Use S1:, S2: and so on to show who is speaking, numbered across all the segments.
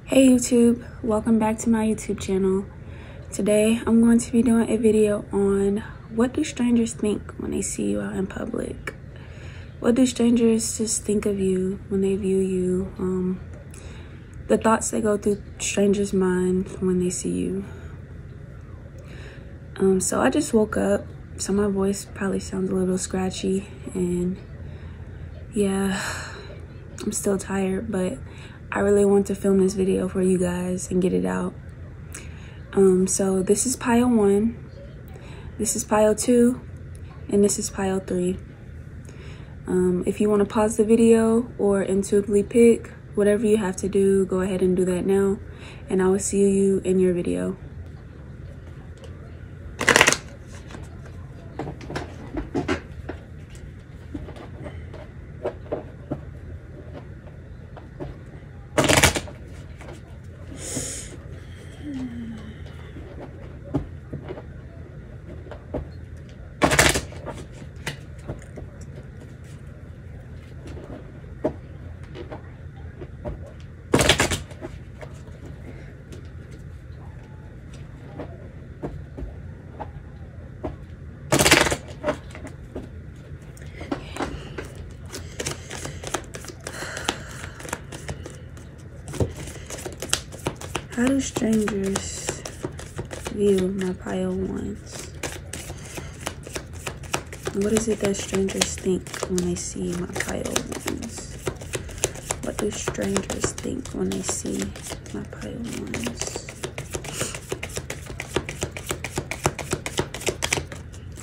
S1: Hey YouTube, welcome back to my YouTube channel. Today I'm going to be doing a video on what do strangers think when they see you out in public. What do strangers just think of you when they view you? The thoughts that go through strangers' minds when they see you. So I just woke up, so my voice probably sounds a little scratchy, and yeah, I'm still tired, but I really want to film this video for you guys and get it out. So this is pile 1, this is pile 2, and this is pile 3. If you want to pause the video or intuitively pick, whatever you have to do, go ahead and do that now, and I will see you in your video. How do strangers view my pile 1s? What is it that strangers think when they see my pile 1s? What do strangers think when they see my pile 1s?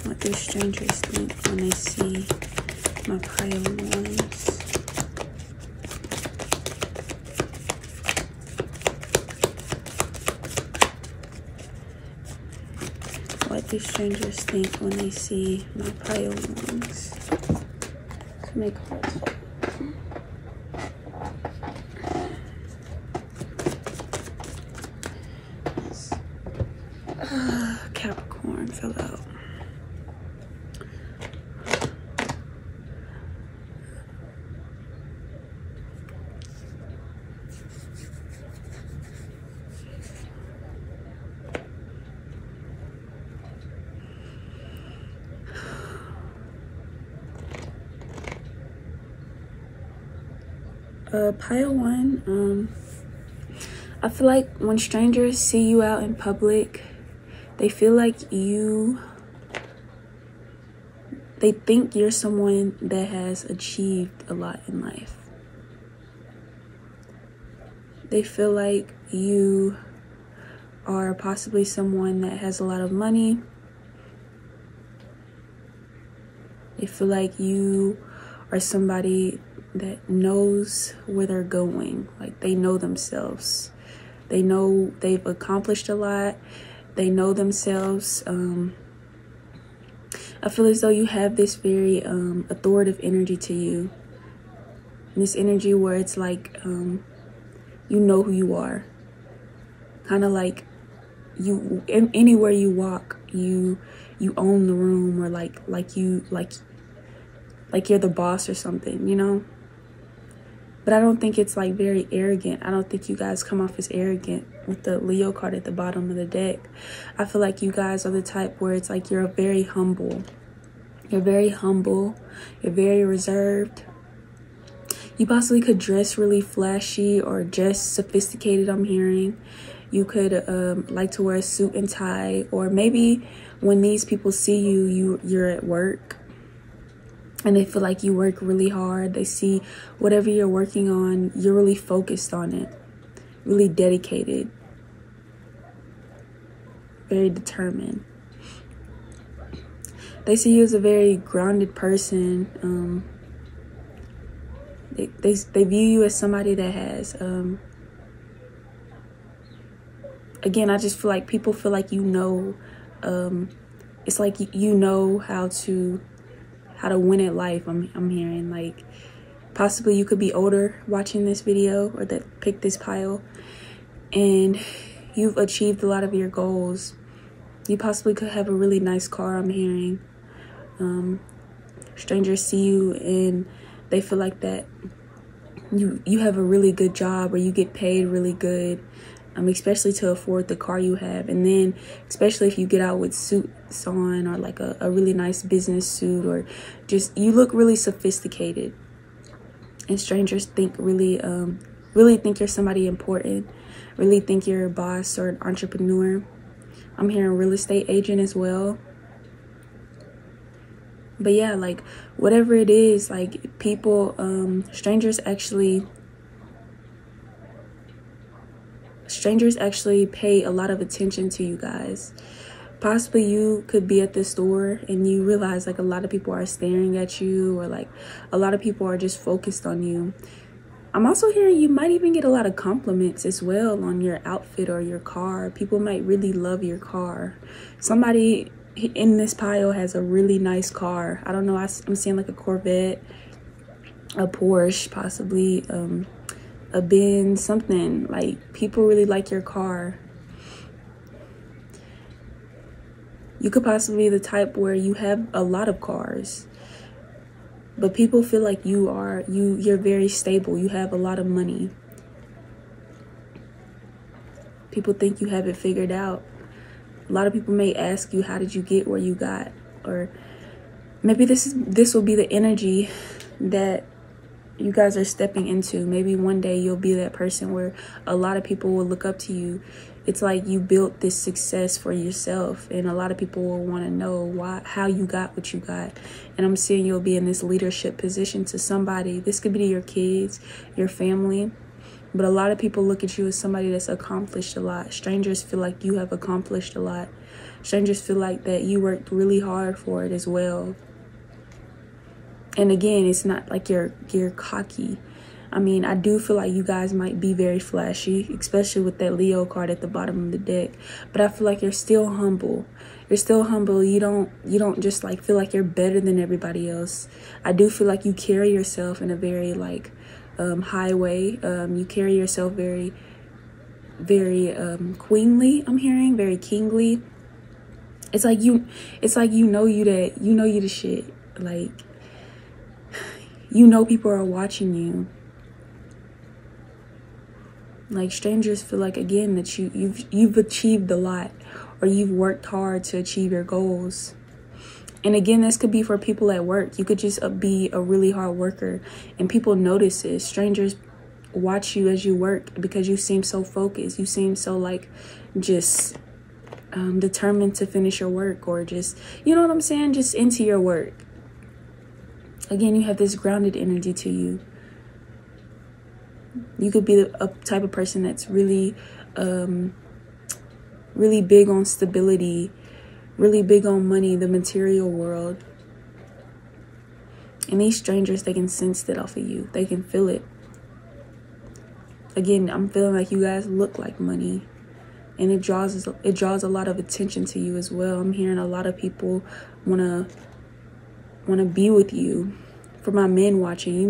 S1: What do strangers think when they see my pile 1s? What do strangers think when they see my pile 1s? Let's make hearts. Capricorn fell out. Pile 1, I feel like when strangers see you out in public, they feel like they think you're someone that has achieved a lot in life. They feel like you are possibly someone that has a lot of money. They feel like you are somebody that knows where they're going. Like, they know themselves. They know they've accomplished a lot. They know themselves. I feel as though you have this very authoritative energy to you. This energy where it's like you know who you are. Kind of like anywhere you walk, you own the room, or like you're the boss or something, you know? But I don't think it's like very arrogant. I don't think you guys come off as arrogant with the Leo card at the bottom of the deck. I feel like you guys are the type where it's like you're very humble. You're very humble. You're very reserved. You possibly could dress really flashy or dress sophisticated, I'm hearing. You could like to wear a suit and tie, or maybe when these people see you, you're at work and they feel like you work really hard. They see whatever you're working on, you're really focused on it, really dedicated, very determined. They see you as a very grounded person. They view you as somebody that has, again, I just feel like people feel like you know, it's like you know how to win at life. I'm hearing, like, possibly you could be older watching this video, or that picked this pile, and you've achieved a lot of your goals. You possibly could have a really nice car, I'm hearing. Strangers see you and they feel like that you have a really good job, or you get paid really good, especially to afford the car you have. And then especially if you get out with suits on, or like a really nice business suit, or just you look really sophisticated, and strangers think really think you're somebody important, really think you're a boss or an entrepreneur. I'm hearing real estate agent as well. But yeah, like whatever it is, like people, strangers actually pay a lot of attention to you guys. Possibly you could be at the store and you realize like a lot of people are staring at you, or like a lot of people are just focused on you. I'm also hearing you might even get a lot of compliments as well on your outfit or your car. People might really love your car. Somebody in this pile has a really nice car. I don't know, I'm seeing like a Corvette, a Porsche, possibly a Benz, something. Like people really like your car. You could possibly be the type where you have a lot of cars, but people feel like you're very stable. You have a lot of money. People think you have it figured out. A lot of people may ask you, how did you get where you got? Or maybe this will be the energy that you guys are stepping into. Maybe one day you'll be that person where a lot of people will look up to you. It's like you built this success for yourself, and a lot of people will want to know how you got what you got. And I'm seeing you'll be in this leadership position to somebody. This could be to your kids, your family, but a lot of people look at you as somebody that's accomplished a lot. Strangers feel like you have accomplished a lot. Strangers feel like that you worked really hard for it as well. And again, it's not like you're cocky. I mean, I do feel like you guys might be very flashy, especially with that Leo card at the bottom of the deck. But I feel like you're still humble. You're still humble. You don't just like feel like you're better than everybody else. I do feel like you carry yourself in a very like high way. You carry yourself very, very queenly. I'm hearing very kingly. It's like you know you the shit. Like, you know people are watching you. Like strangers feel like, again, that you've achieved a lot, or you've worked hard to achieve your goals. And again, this could be for people at work. You could just be a really hard worker, and people notice this. Strangers watch you as you work because you seem so focused. You seem so like just determined to finish your work, or just, you know what I'm saying, just into your work. Again, you have this grounded energy to you. You could be a type of person that's really, really big on stability, really big on money, the material world. And these strangers, they can sense that off of you. They can feel it. Again, I'm feeling like you guys look like money, and it draws a lot of attention to you as well. I'm hearing a lot of people wanna be with you. For my men watching, you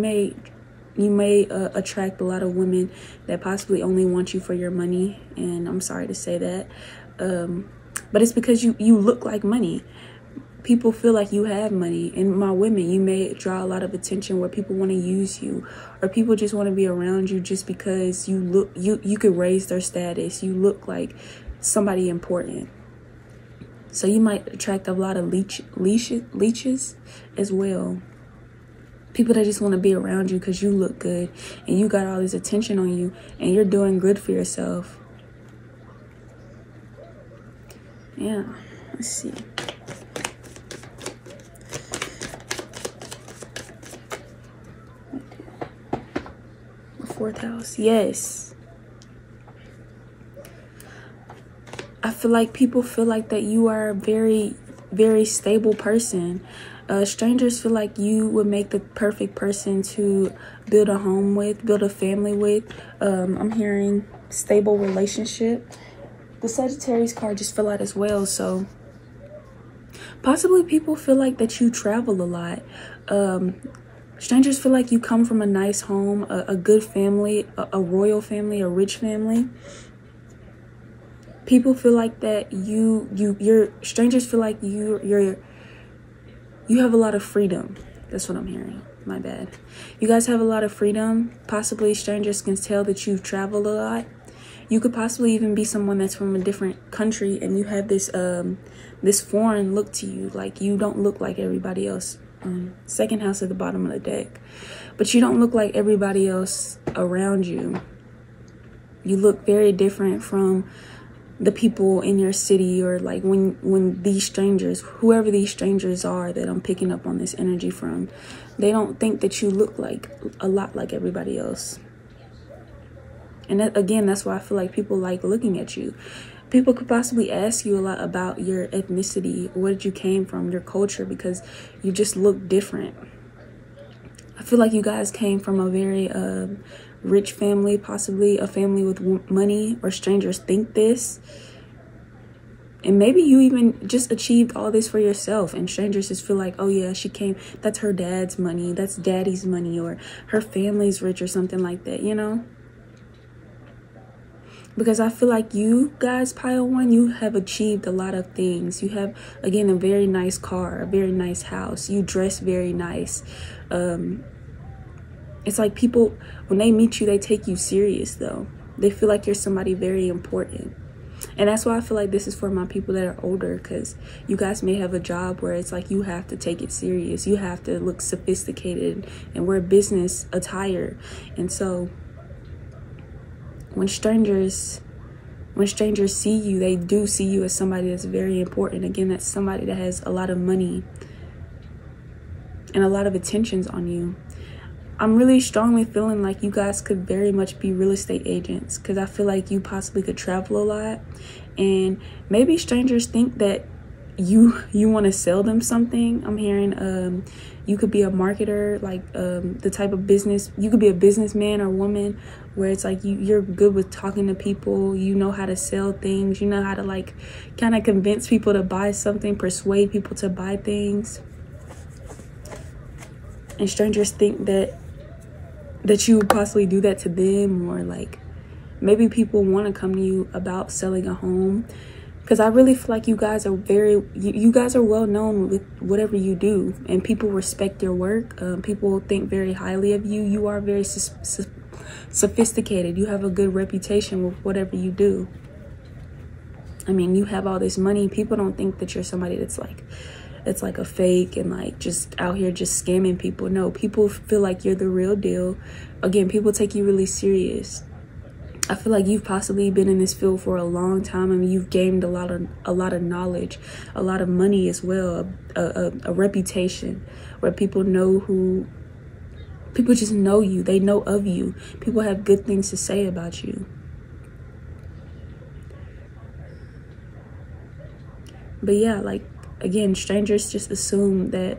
S1: may attract a lot of women that possibly only want you for your money, and I'm sorry to say that, but it's because you look like money. People feel like you have money. And my women, you may draw a lot of attention where people want to use you, or people just want to be around you just because you could raise their status. You look like somebody important. So you might attract a lot of leeches as well. People that just want to be around you because you look good and you got all this attention on you and you're doing good for yourself. Yeah, let's see. Fourth house, yes. I feel like people feel like that you are a very, very stable person. Strangers feel like you would make the perfect person to build a home with, build a family with. I'm hearing stable relationship. The Sagittarius card just fell out as well. So possibly people feel like that you travel a lot. Strangers feel like you come from a nice home, a good family, a royal family, a rich family. People feel like that strangers feel like you have a lot of freedom. That's what I'm hearing. my bad. You guys have a lot of freedom. Possibly strangers can tell that you've traveled a lot. You could possibly even be someone that's from a different country and you have this this foreign look to you. Like, you don't look like everybody else. Second house at the bottom of the deck. But you don't look like everybody else around you. You look very different from the people in your city, or like when these strangers, whoever these strangers are that I'm picking up on this energy from, they don't think that you look like a lot like everybody else. And that, again, that's why I feel like people like looking at you. People could possibly ask you a lot about your ethnicity, where did you came from, your culture, because you just look different. I feel like you guys came from a very rich family, possibly a family with money, or strangers think this. And maybe you even just achieved all this for yourself, and strangers just feel like, oh yeah, she came, that's her dad's money, that's daddy's money, or her family's rich or something like that, you know? Because I feel like you guys, pile one, you have achieved a lot of things. You have, again, a very nice car, a very nice house. You dress very nice. It's like people, when they meet you, they take you serious, though. They feel like you're somebody very important. And that's why I feel like this is for my people that are older, because you guys may have a job where it's like you have to take it serious. You have to look sophisticated and wear business attire. And so when strangers see you, they do see you as somebody that's very important. Again, that's somebody that has a lot of money and a lot of attentions on you. I'm really strongly feeling like you guys could very much be real estate agents, because I feel like you possibly could travel a lot, and maybe strangers think that you want to sell them something. I'm hearing you could be a marketer, like the type of business, you could be a businessman or woman where it's like you're good with talking to people, you know how to sell things, you know how to like kind of convince people to buy something, persuade people to buy things. And strangers think that you would possibly do that to them, or like maybe people want to come to you about selling a home. Because I really feel like you guys are you guys are well known with whatever you do, and people respect your work. People think very highly of you. You are very sophisticated. You have a good reputation with whatever you do. I mean, you have all this money. People don't think that you're somebody that's like a fake and like just out here just scamming people. No, people feel like you're the real deal. Again, people take you really serious. I feel like you've possibly been in this field for a long time, and you've gained a lot of knowledge, a lot of money as well, a reputation where people just know you, they know of you. People have good things to say about you. But yeah, like, again, strangers just assume that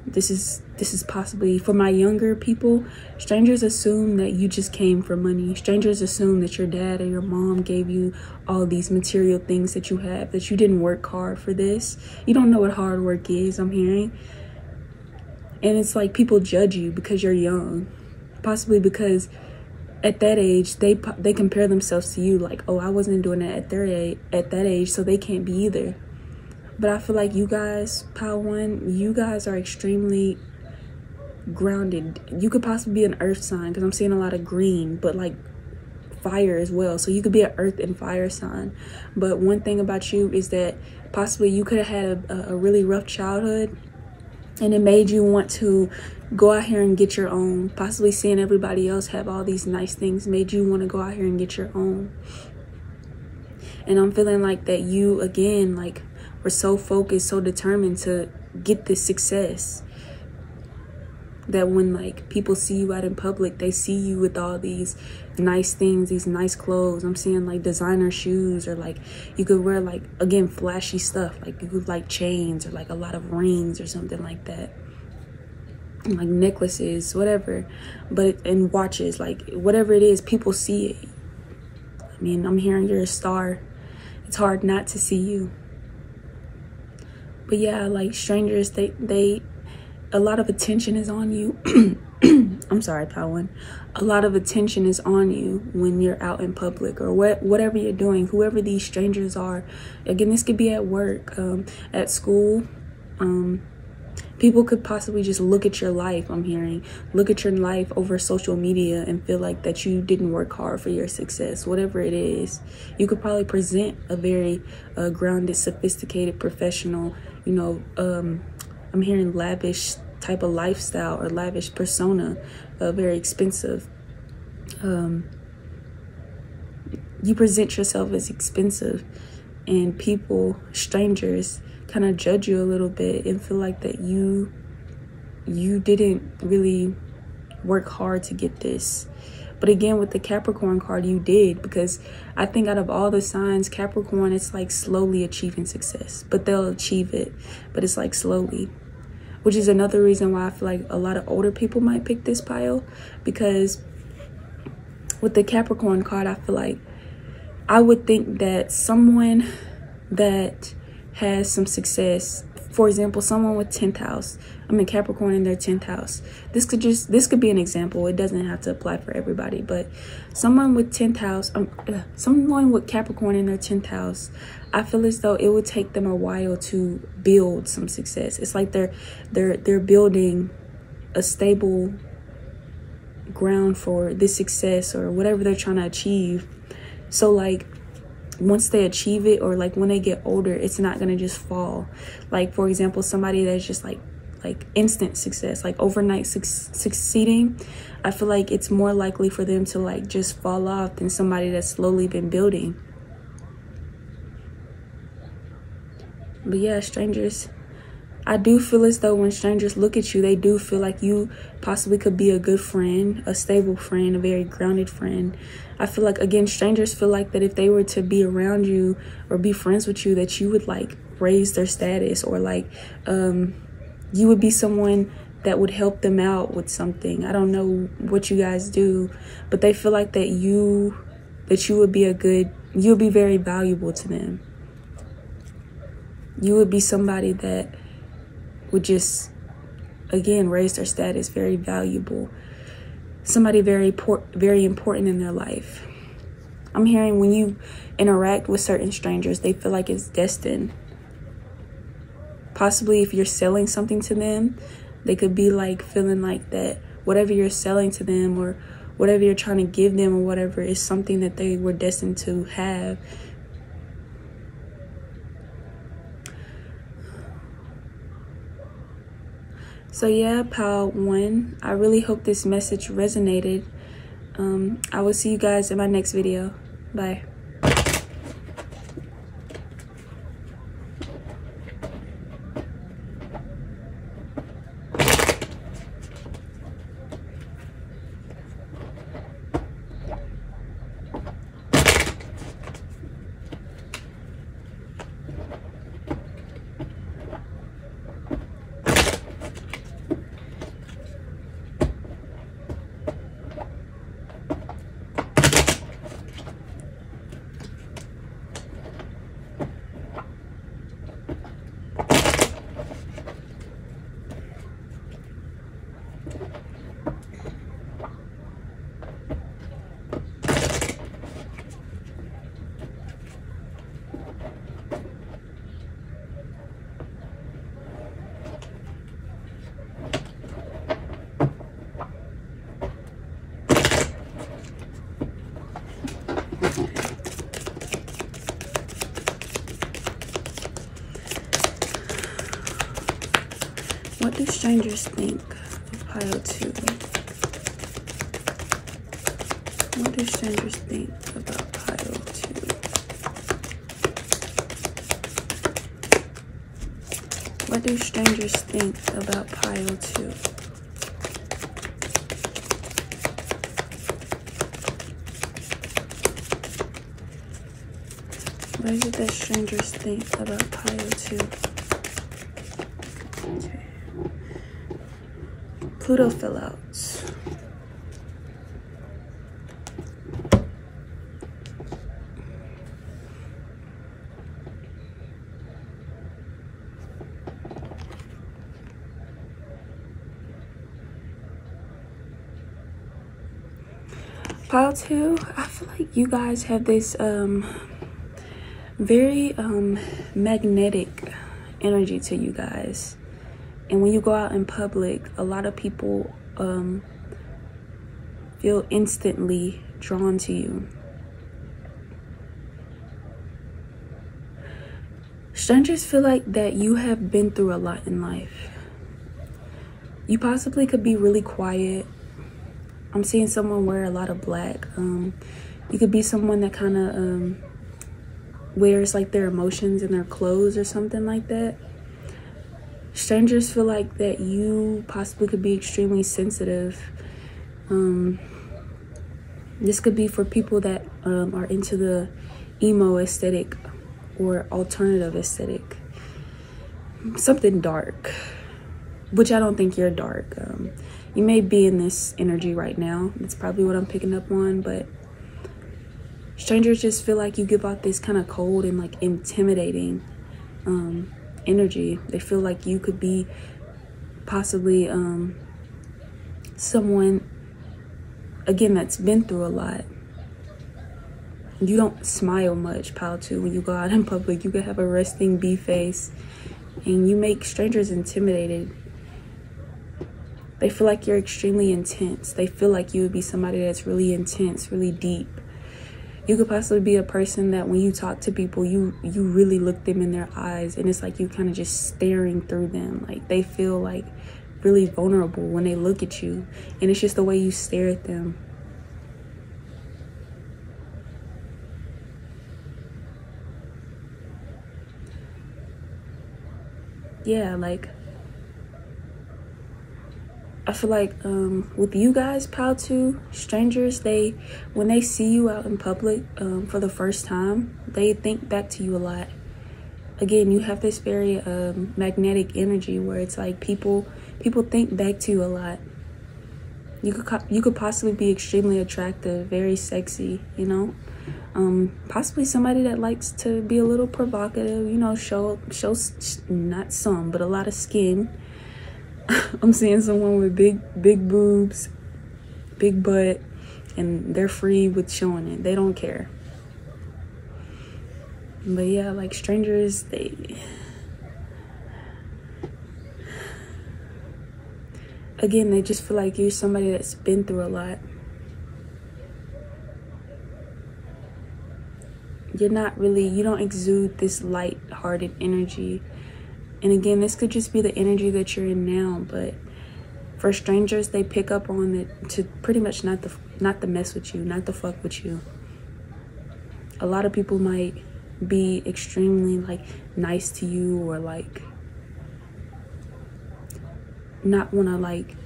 S1: this is possibly, for my younger people, strangers assume that you just came for money. Strangers assume that your dad or your mom gave you all these material things that you have, that you didn't work hard for this. You don't know what hard work is, I'm hearing. And it's like people judge you because you're young, possibly because at that age they compare themselves to you, like, oh, I wasn't doing that at that age, so they can't be either. But I feel like you guys, Pile One, you guys are extremely grounded. You could possibly be an earth sign, because I'm seeing a lot of green, but like fire as well. So you could be an earth and fire sign. But one thing about you is that possibly you could have had a really rough childhood, and it made you want to go out here and get your own. Possibly seeing everybody else have all these nice things made you want to go out here and get your own. And I'm feeling like that you, again, like, were so focused, so determined to get this success, that when like people see you out in public, they see you with all these nice things, these nice clothes. I'm seeing like designer shoes, or like you could wear like, again, flashy stuff, like you could like chains or like a lot of rings or something like that, like necklaces, whatever. But and watches, like whatever it is, people see it. I mean, I'm hearing you're a star. It's hard not to see you. But yeah, like strangers, they a lot of attention is on you. I'm sorry, Pile One. A lot of attention is on you when you're out in public, or whatever you're doing, whoever these strangers are. Again, this could be at work, at school, People could possibly just look at your life, I'm hearing, look at your life over social media and feel like that you didn't work hard for your success, whatever it is. You could probably present a very grounded, sophisticated, professional, you know, I'm hearing lavish type of lifestyle or lavish persona, very expensive. You present yourself as expensive, and people, strangers, kind of judge you a little bit and feel like that you didn't really work hard to get this. But again, with the Capricorn card, you did, because I think out of all the signs, Capricorn, it's like slowly achieving success, but they'll achieve it, but it's like slowly, which is another reason why I feel like a lot of older people might pick this pile, because with the Capricorn card, I feel like I would think that someone that has some success, for example, someone with 10th house, I'm in Capricorn in their 10th house. This could be an example. It doesn't have to apply for everybody, but someone with 10th house, someone with Capricorn in their 10th house, I feel as though it would take them a while to build some success. It's like they're building a stable ground for this success or whatever they're trying to achieve. So like, once they achieve it, or like when they get older, it's not gonna just fall. Like, for example, somebody that's just like instant success, like overnight succeeding, I feel like it's more likely for them to like just fall off than somebody that's slowly been building. But yeah, strangers, I do feel as though when strangers look at you, they do feel like you possibly could be a good friend, a stable friend, a very grounded friend. I feel like, again, strangers feel like that if they were to be around you or be friends with you, that you would like raise their status, or like you would be someone that would help them out with something. I don't know what you guys do, but they feel like that you would be you'll be very valuable to them. You would be somebody that would just, again, raise their status, very valuable. Somebody very important in their life. I'm hearing when you interact with certain strangers, they feel like it's destined. Possibly if you're selling something to them, they could be like feeling like that whatever you're selling to them or whatever you're trying to give them or whatever is something that they were destined to have. So yeah, pile 1, I really hope this message resonated. I will see you guys in my next video. Bye. What do strangers think of pile 2? What do strangers think about pile 2? What do strangers think about pile 2? What is it that strangers think about pile 2? Okay. Pluto fell out. Pile 2, I feel like you guys have this very magnetic energy to you guys. And when you go out in public, a lot of people feel instantly drawn to you. Strangers feel like that you have been through a lot in life. You possibly could be really quiet. I'm seeing someone wear a lot of black. You could be someone that kind of wears like their emotions in their clothes or something like that. Strangers feel like that you possibly could be extremely sensitive. This could be for people that are into the emo aesthetic or alternative aesthetic. Something dark, which I don't think you're dark. You may be in this energy right now. That's probably what I'm picking up on, but strangers just feel like you give out this kind of cold and like intimidating energy. They feel like you could be possibly someone, again, that's been through a lot. You don't smile much, pal, too. When you go out in public, you could have a resting bee face, and you make strangers intimidated. They feel like you're extremely intense. They feel like you would be somebody that's really intense, really deep. You could possibly be a person that when you talk to people, you really look them in their eyes, and it's like you kind of just staring through them. Like they feel like really vulnerable when they look at you, and it's just the way you stare at them. Yeah, like I feel like with you guys, pal, too, strangers, when they see you out in public for the first time, they think back to you a lot. Again, you have this very magnetic energy where it's like people think back to you a lot. You could possibly be extremely attractive, very sexy, you know. Possibly somebody that likes to be a little provocative, you know, show not some, but a lot of skin. I'm seeing someone with big boobs, big butt, and they're free with showing it. They don't care. But yeah, like strangers, again, they just feel like you're somebody that's been through a lot. You don't exude this light-hearted energy. And again, this could just be the energy that you're in now, but for strangers, they pick up on it to pretty much not to mess with you, not to fuck with you. A lot of people might be extremely like nice to you, or like not want to like,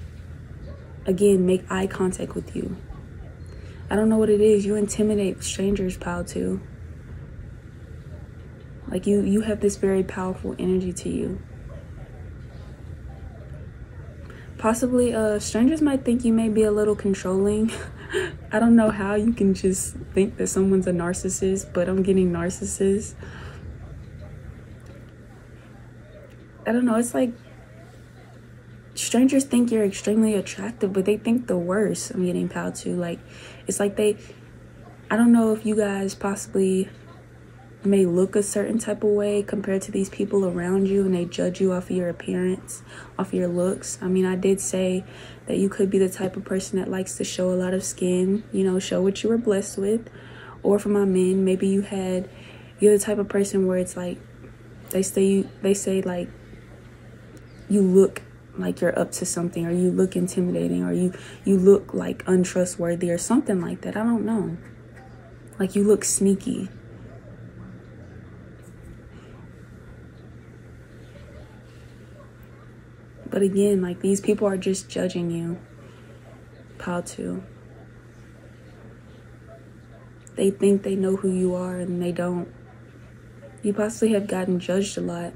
S1: again, make eye contact with you. I don't know what it is. You intimidate strangers, pal, too. Like you have this very powerful energy to you. Possibly strangers might think you may be a little controlling. I don't know how you can just think that someone's a narcissist, but I'm getting narcissist. I don't know, it's like strangers think you're extremely attractive, but they think the worst. I'm getting pal too. Like it's like I don't know if you guys possibly may look a certain type of way compared to these people around you, and they judge you off of your appearance, off of your looks. I mean, I did say that you could be the type of person that likes to show a lot of skin, you know, show what you were blessed with. Or for my men, maybe you're the type of person where it's like they say like you look like you're up to something, or you look intimidating, or you look like untrustworthy or something like that. I don't know, like you look sneaky. But again, like these people are just judging you, pal, too. They think they know who you are, and they don't. You possibly have gotten judged a lot,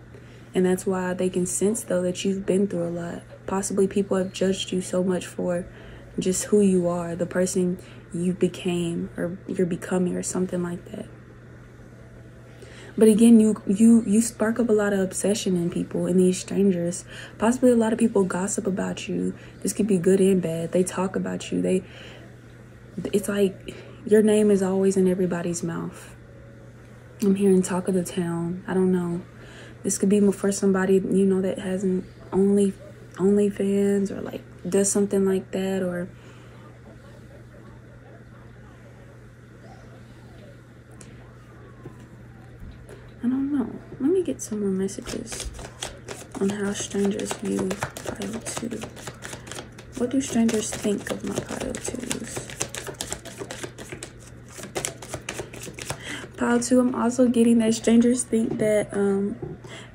S1: and that's why they can sense, though, that you've been through a lot. Possibly people have judged you so much for just who you are, the person you became, or you're becoming, or something like that. But again, you spark up a lot of obsession in people, in these strangers. Possibly a lot of people gossip about you. This could be good and bad. They talk about you. It's like your name is always in everybody's mouth. I'm hearing talk of the town. I don't know. This could be for somebody, you know, that hasn't OnlyFans or like does something like that, or I don't know. Let me get some more messages on how strangers view pile 2. What do strangers think of my pile 2s? Pile 2, I'm also getting that strangers think that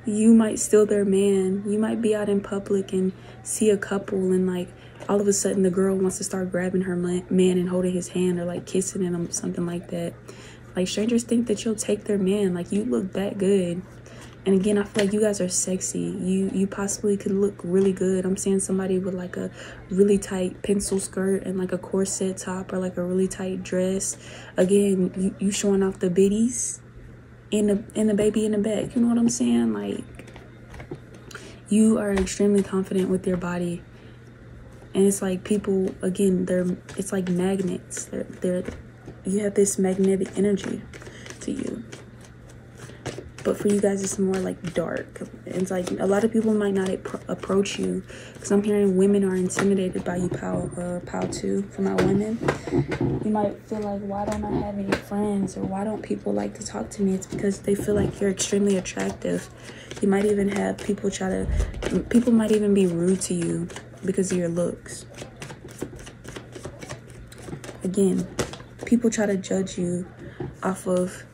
S1: you might steal their man. You might be out in public and see a couple and like all of a sudden the girl wants to start grabbing her man and holding his hand or like kissing him, something like that. Like strangers think that you'll take their man. Like you look that good. And again, I feel like you guys are sexy. You possibly could look really good. I'm seeing somebody with like a really tight pencil skirt and like a corset top or like a really tight dress. Again, you showing off the biddies and the baby in the back. You know what I'm saying? Like you are extremely confident with your body. And it's like people, again, it's like magnets. You have this magnetic energy to you. But for you guys, it's more like dark. It's like a lot of people might not approach you because I'm hearing women are intimidated by you, pile 2, from our women. You might feel like, why don't I have any friends, or why don't people like to talk to me? It's because they feel like you're extremely attractive. You might even have people people might even be rude to you because of your looks. Again, people try to judge you off of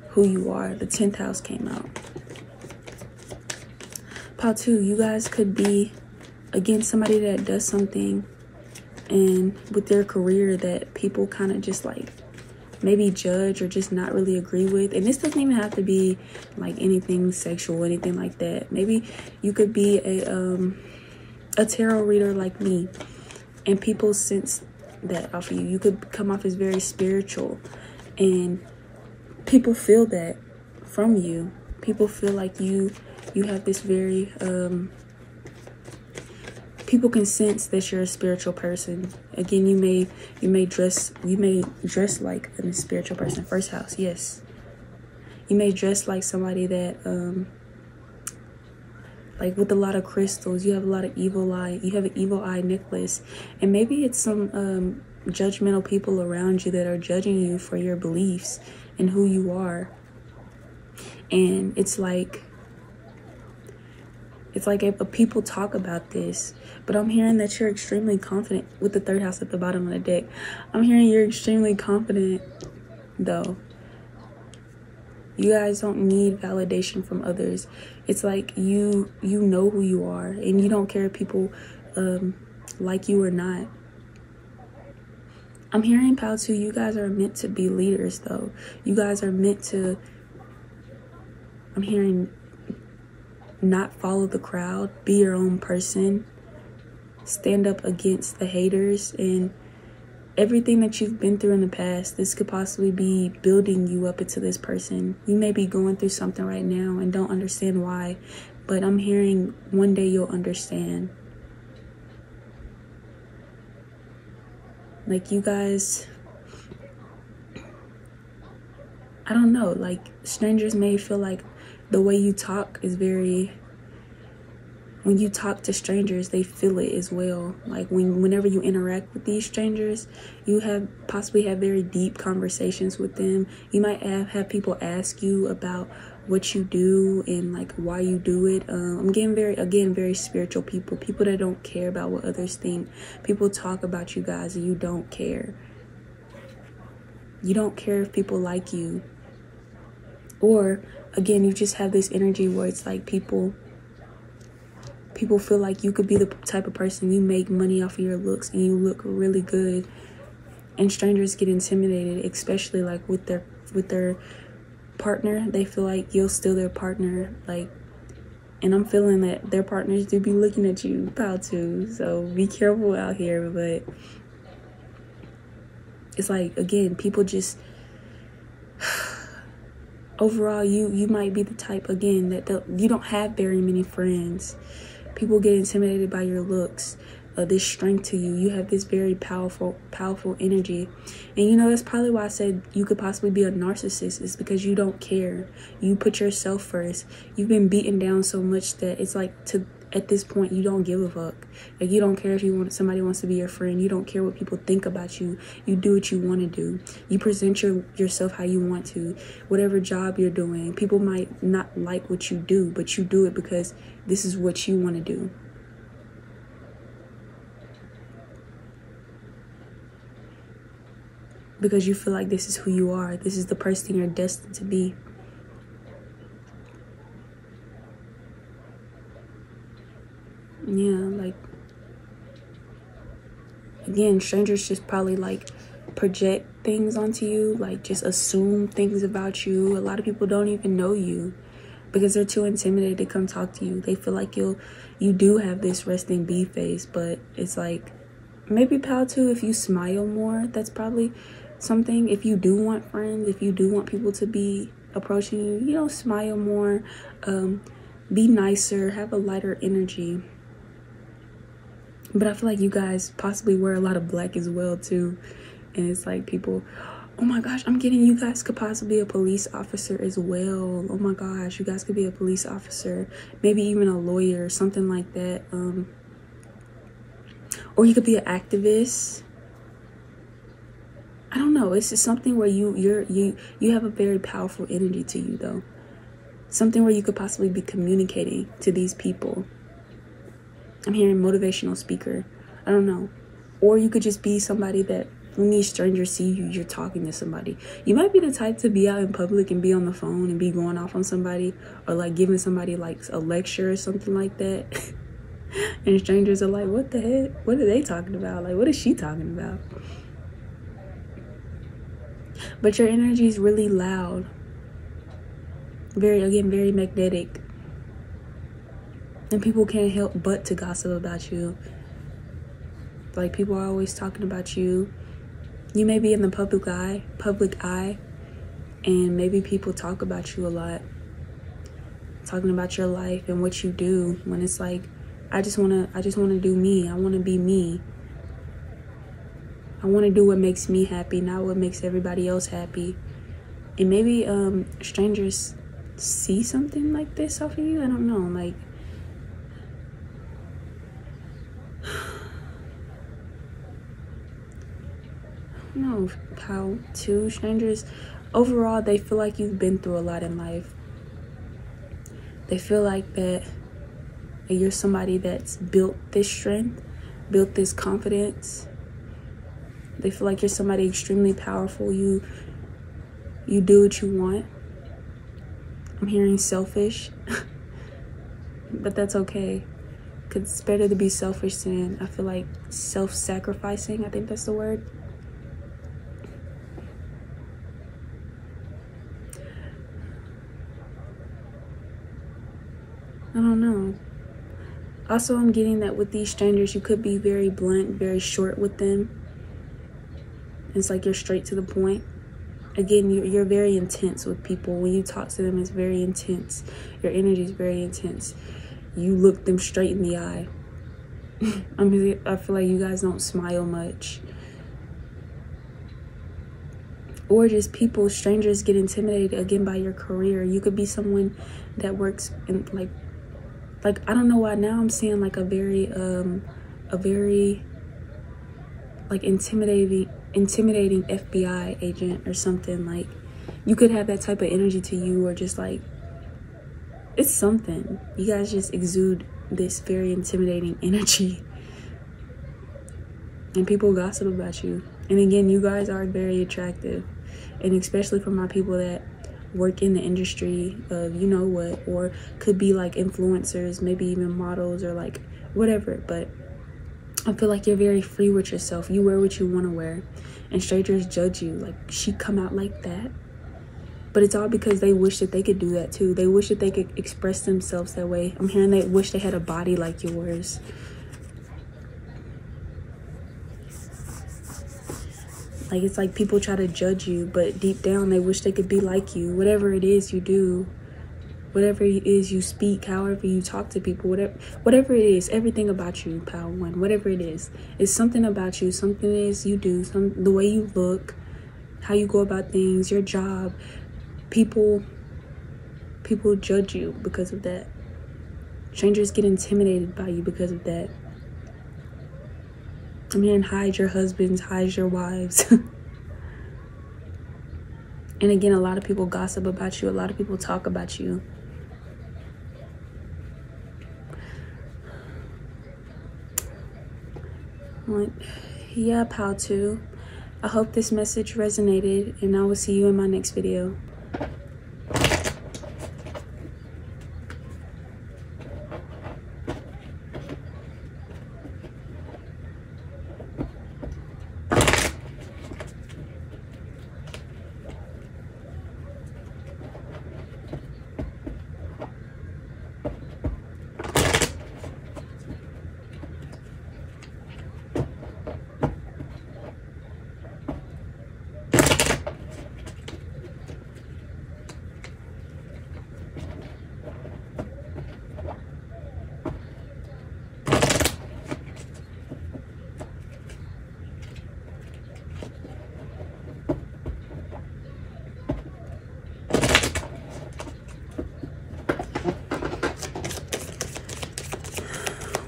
S1: who you are. The 10th house came out. Pile 2, you guys could be, again, somebody that does something and with their career that people kind of just like maybe judge or just not really agree with. And this doesn't even have to be like anything sexual, anything like that. Maybe you could be a tarot reader like me, and people sense that off of you. You could come off as very spiritual, and people feel that from you. People feel like you have this very people can sense that you're a spiritual person. Again, you may dress like a spiritual person. First house, yes. You may dress like somebody that like with a lot of crystals. You have a lot of evil eye. You have an evil eye necklace, and maybe it's some judgmental people around you that are judging you for your beliefs and who you are. And it's like if people talk about this, but I'm hearing that you're extremely confident with the 3rd house at the bottom of the deck. I'm hearing you're extremely confident though. You guys don't need validation from others. It's like you know who you are, and you don't care if people like you or not. I'm hearing, pile 2, you guys are meant to be leaders though. You guys are meant to, I'm hearing, not follow the crowd. Be your own person. Stand up against the haters and everything that you've been through in the past. This could possibly be building you up into this person. You may be going through something right now and don't understand why, but I'm hearing one day you'll understand. Like you guys, I don't know, like strangers may feel like the way you talk is very, when you talk to strangers, they feel it as well. Like whenever you interact with these strangers, you possibly have very deep conversations with them. You might have people ask you about what you do and like why you do it. I'm getting very spiritual people that don't care about what others think. People talk about you guys and you don't care. You don't care if people like you. Or again, you just have this energy where it's like people feel like you could be the type of person, you make money off of your looks and you look really good, and strangers get intimidated, especially like with their partner. They feel like you'll steal their partner, like, and I'm feeling that their partners do be looking at you, pile 2, so be careful out here. But it's like, again, people just overall, you might be the type, again, that you don't have very many friends. People get intimidated by your looks, this strength to you. You have this very powerful energy. And you know, that's probably why I said you could possibly be a narcissist. It's because you don't care. You put yourself first. You've been beaten down so much that it's like, to at this point, you don't give a fuck. Like, you don't care if somebody wants to be your friend. You don't care what people think about you. You do what you want to do. You present yourself how you want to. Whatever job you're doing, people might not like what you do, but you do it because this is what you want to do. Because you feel like this is who you are. This is the person you're destined to be. Yeah, like, again, strangers just probably like project things onto you, like just assume things about you. A lot of people don't even know you because they're too intimidated to come talk to you. They feel like you do have this resting bee face, but it's like, maybe pal too, if you smile more, that's probably something. If you do want friends, if you do want people to be approaching you, you know, smile more, be nicer, have a lighter energy. But I feel like you guys possibly wear a lot of black as well too. And it's like people, oh my gosh, I'm getting, you guys could possibly be a police officer as well. Oh my gosh, you guys could be a police officer, maybe even a lawyer, something like that. Or you could be an activist. I don't know. It's just something where you have a very powerful energy to you though. Something where you could possibly be communicating to these people. I'm hearing motivational speaker. I don't know. Or you could just be somebody that when these strangers see you, you're talking to somebody. You might be the type to be out in public and be on the phone and be going off on somebody, or like giving somebody like a lecture or something like that. And strangers are like, what the heck? What are they talking about? Like, what is she talking about? But your energy is really loud. Very magnetic. And people can't help but to gossip about you. Like, people are always talking about you. You may be in the public eye, and maybe people talk about you a lot. Talking about your life and what you do, when it's like, I just wanna do me. I wanna be me. I wanna do what makes me happy, not what makes everybody else happy. And maybe strangers see something like this off of you. I don't know, like, no, how two strangers, overall, they feel like you've been through a lot in life. They feel like that you're somebody that's built this strength, built this confidence. They feel like you're somebody extremely powerful. You do what you want. I'm hearing selfish, but that's okay. Because it's better to be selfish than, I feel like, self-sacrificing. I think that's the word. I don't know. Also, I'm getting that with these strangers, you could be very blunt, very short with them. It's like you're straight to the point. Again, you're very intense with people. When you talk to them, it's very intense. Your energy is very intense. You look them straight in the eye. I feel like you guys don't smile much. Or just people, strangers get intimidated again by your career. You could be someone that works in like I don't know why now I'm seeing like a very like intimidating FBI agent or something. Like, you could have that type of energy to you, or just like, it's something. You guys just exude this very intimidating energy, and people gossip about you. And again, you guys are very attractive, and especially for my people that work in the industry of, you know what, or could be like influencers, maybe even models, or like whatever. But I feel like you're very free with yourself. You wear what you want to wear, and strangers judge you, like, she come out like that. But it's all because they wish that they could do that too. They wish that they could express themselves that way. I'm hearing they wish they had a body like yours. Like, it's like people try to judge you, but deep down they wish they could be like you. Whatever it is you do, whatever it is you speak, however you talk to people, whatever it is, everything about you, Power One, whatever it is, it's something about you, something it is you do, the way you look, how you go about things, your job. People judge you because of that. Strangers get intimidated by you because of that. I'm hearing hide your husbands, hide your wives. And again, a lot of people gossip about you. A lot of people talk about you. Like, yeah, pal too. I hope this message resonated, and I will see you in my next video.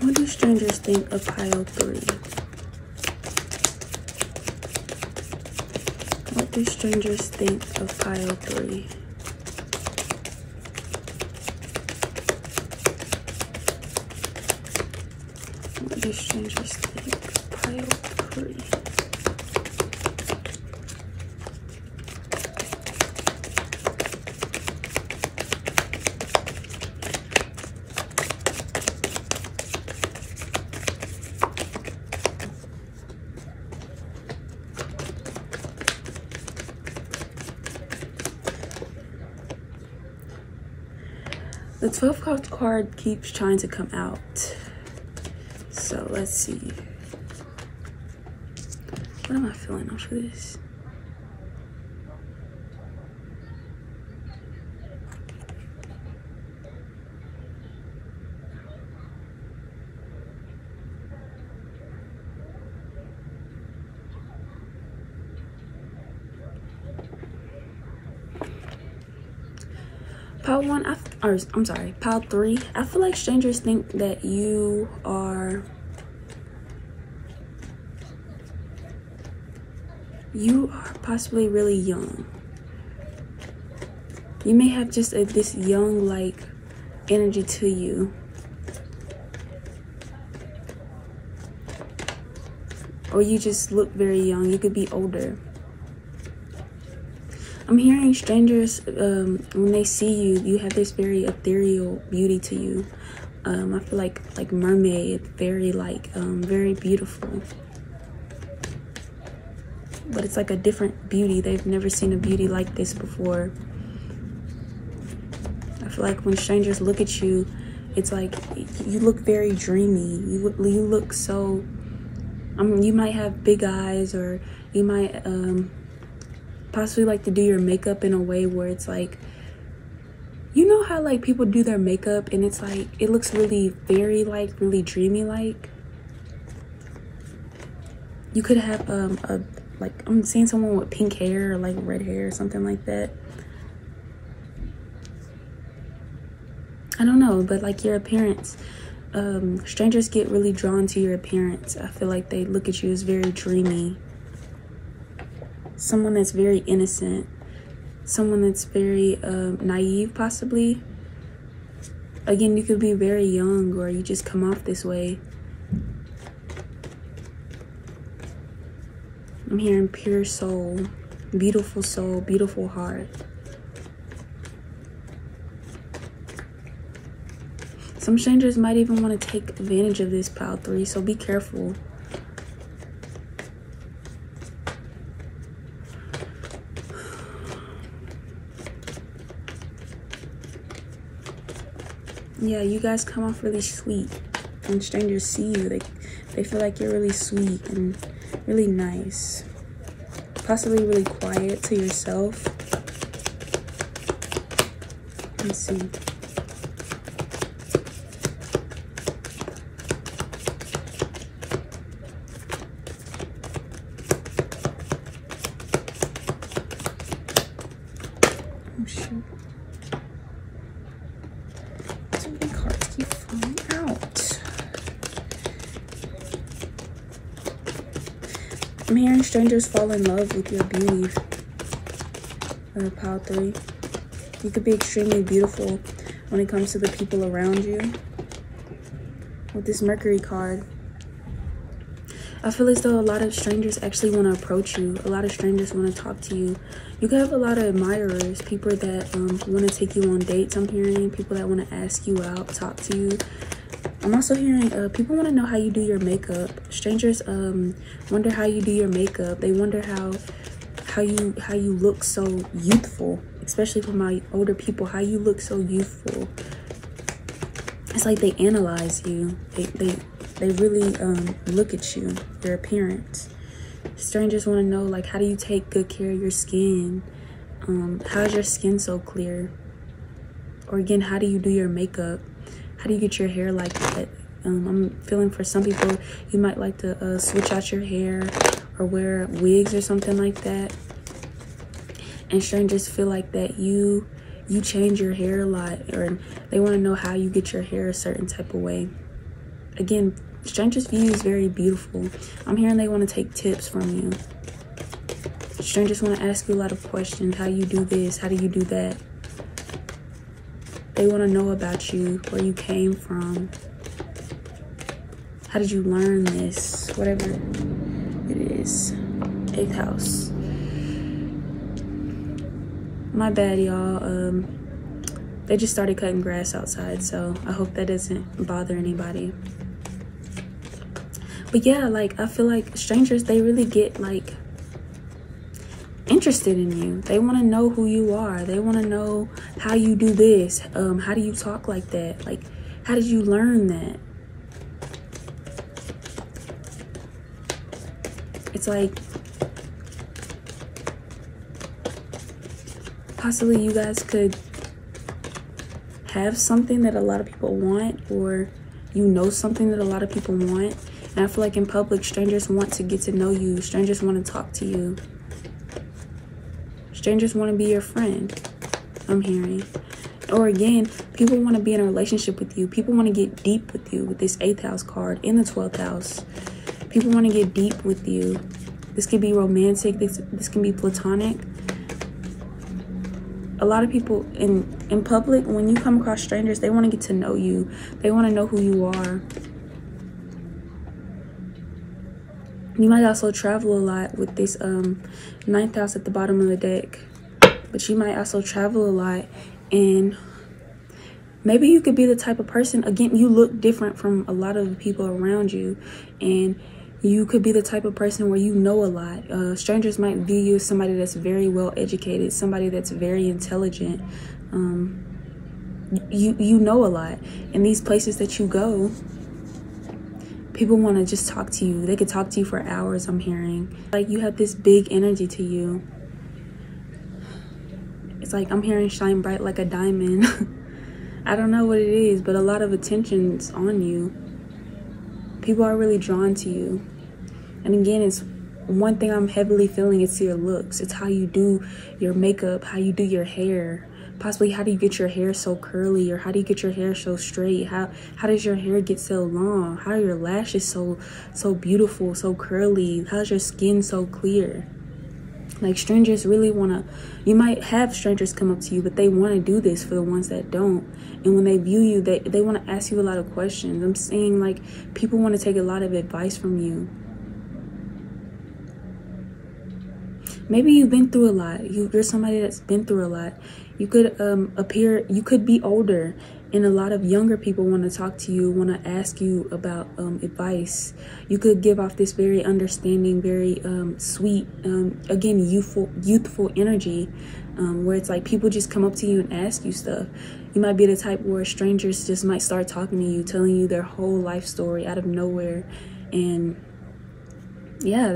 S1: What do strangers think of pile 3? What do strangers think of pile 3? What do strangers think of pile 3? The 12th card keeps trying to come out. So let's see. What am I feeling after this? Pile 1, I'm sorry, pile 3. I feel like strangers think that you are possibly really young. You may have just this young like energy to you. Or you just look very young. You could be older. I'm hearing strangers, when they see you, you have this very ethereal beauty to you. I feel like mermaid, very very beautiful. But it's like a different beauty. They've never seen a beauty like this before. I feel like when strangers look at you, it's like you look very dreamy. You look so, you might have big eyes, or you might, possibly like to do your makeup in a way where it's like, you know how like people do their makeup and it's like it looks really very really dreamy like. You could have I'm seeing someone with pink hair or like red hair or something like that. I don't know, but like your appearance, strangers get really drawn to your appearance. I feel like they look at you as very dreamy. Someone that's very innocent, someone that's very naive possibly. Again, you could be very young, or you just come off this way. I'm hearing pure soul, beautiful heart. Some strangers might even want to take advantage of this pile 3, so be careful. Yeah, you guys come off really sweet. When strangers see you, they feel like you're really sweet and really nice. Possibly really quiet to yourself. Let's see. Oh shoot. So many cards keep falling. I'm hearing strangers fall in love with your beauty. Pile 3. You could be extremely beautiful when it comes to the people around you. With this Mercury card, I feel as though a lot of strangers actually want to approach you. A lot of strangers want to talk to you. You could have a lot of admirers, people that want to take you on dates. I'm hearing people that want to ask you out, talk to you. I'm also hearing people want to know how you do your makeup. Strangers wonder how you do your makeup. They wonder how you look so youthful, especially for my older people, how you look so youthful. It's like they analyze you. They really look at you, your appearance. Strangers want to know, like, how do you take good care of your skin? How's your skin so clear? Or again, how do you do your makeup? How do you get your hair like that? I'm feeling for some people, you might like to switch out your hair or wear wigs or something like that. And strangers feel like that you change your hair a lot, or they want to know how you get your hair a certain type of way. Again, strangers view you as very beautiful. I'm hearing they want to take tips from you. Strangers want to ask you a lot of questions. How you do this? How do you do that? They want to know about you, where you came from. How did you learn this? Whatever it is. 8th house. My bad, y'all. They just started cutting grass outside, so I hope that doesn't bother anybody. But yeah, like, I feel like strangers, they really get, like, interested in you. They want to know who you are. They want to know how you do this. How do you talk like that? Like, how did you learn that? It's like possibly you guys could have something that a lot of people want, or you know something that a lot of people want. And I feel like in public, strangers want to get to know you. Strangers want to talk to you. Strangers want to be your friend, I'm hearing. Or again, people want to be in a relationship with you. People want to get deep with you with this 8th house card in the 12th house. People want to get deep with you. This could be romantic. This can be platonic. A lot of people in public, when you come across strangers, they want to get to know you. They want to know who you are. You might also travel a lot with this 9th house at the bottom of the deck. But you might also travel a lot, and maybe you could be the type of person, again, you look different from a lot of the people around you, and you could be the type of person where you know a lot. Strangers might view you as somebody that's very well educated, somebody that's very intelligent. You know a lot. In these places that you go, people want to just talk to you. They could talk to you for hours, I'm hearing. Like, you have this big energy to you. It's like, I'm hearing shine bright like a diamond. I don't know what it is, but a lot of attention's on you. People are really drawn to you. And again, it's one thing I'm heavily feeling, it's your looks. It's how you do your makeup, how you do your hair. Possibly, how do you get your hair so curly, or how do you get your hair so straight? How does your hair get so long? How are your lashes so beautiful, so curly? How's your skin so clear? Like, strangers really want to, you might have strangers come up to you, but they want to do this for the ones that don't. And when they view you, they want to ask you a lot of questions. I'm saying, like, people want to take a lot of advice from you. Maybe you've been through a lot. You're somebody that's been through a lot. You could you could be older, and a lot of younger people want to talk to you, want to ask you about advice. You could give off this very understanding, very sweet, again, youthful energy, where it's like people just come up to you and ask you stuff. You might be the type where strangers just might start talking to you, telling you their whole life story out of nowhere. And yeah,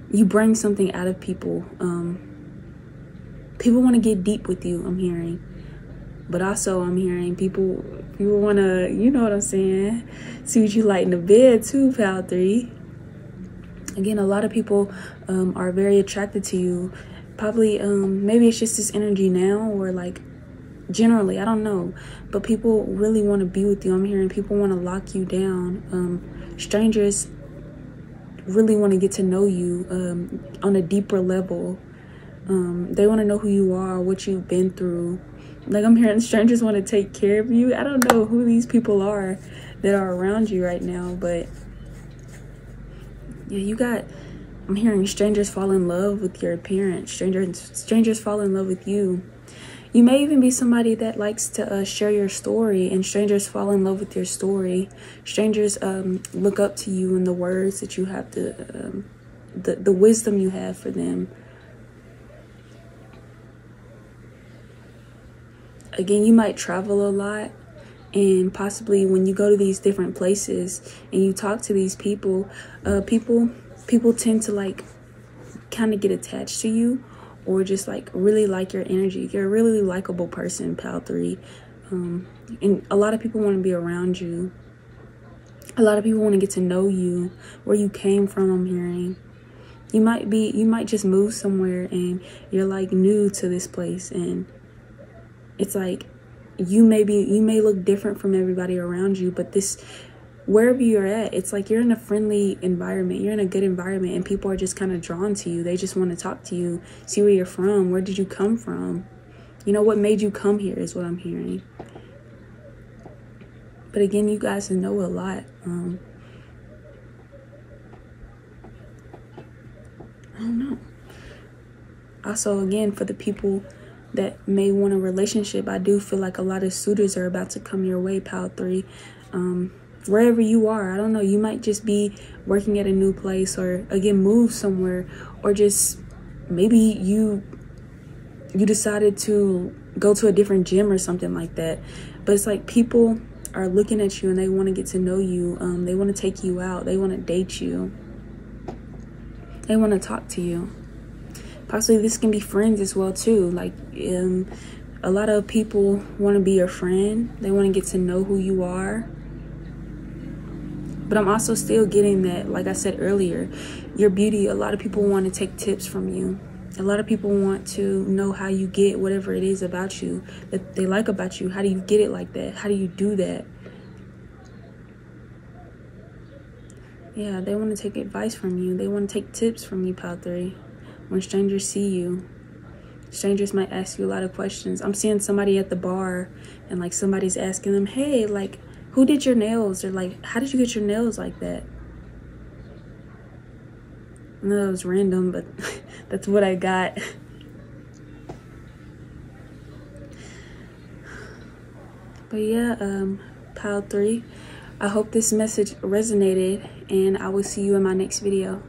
S1: you bring something out of people. People want to get deep with you, I'm hearing. But also, I'm hearing people want to, you know what I'm saying, see what you like in the bed too, pal 3. Again, a lot of people are very attracted to you. Probably, maybe it's just this energy now, or like generally, I don't know. But people really want to be with you. I'm hearing people want to lock you down. Strangers really want to get to know you on a deeper level. They want to know who you are, what you've been through. Like, I'm hearing strangers want to take care of you. I don't know who these people are that are around you right now, but yeah, I'm hearing strangers fall in love with your appearance. Strangers fall in love with you. You may even be somebody that likes to share your story, and strangers fall in love with your story. Strangers look up to you and the words that you have to, the wisdom you have for them. Again, you might travel a lot, and possibly when you go to these different places and you talk to these people, people tend to like kind of get attached to you, or just like really like your energy. You're a really likable person, Pal 3. And a lot of people want to be around you. A lot of people want to get to know you, where you came from. I'm hearing you might just move somewhere and you're like new to this place, and it's like you may look different from everybody around you, but wherever you're at, it's like you're in a friendly environment, you're in a good environment, and people are just kind of drawn to you. They just want to talk to you, see where you're from, where did you come from, you know, what made you come here is what I'm hearing. But again, you guys know a lot. I don't know. Also, again, for the people that may want a relationship, I do feel like a lot of suitors are about to come your way, Pal 3. Wherever you are, I don't know, you might just be working at a new place, or again, move somewhere, or just maybe you decided to go to a different gym or something like that. But it's like people are looking at you and they want to get to know you. They want to take you out. They want to date you. They want to talk to you. Possibly this can be friends as well too. Like a lot of people want to be your friend. They want to get to know who you are. But I'm also still getting that, like I said earlier, your beauty. A lot of people want to take tips from you. A lot of people want to know how you get whatever it is about you that they like about you. How do you get it like that? How do you do that? Yeah, they want to take advice from you. They want to take tips from you, Pal 3. When strangers see you, strangers might ask you a lot of questions. I'm seeing somebody at the bar and like somebody's asking them, hey, like, who did your nails? Or like, how did you get your nails like that? I know that was random, but that's what I got. But yeah, Pal 3, I hope this message resonated, and I will see you in my next video.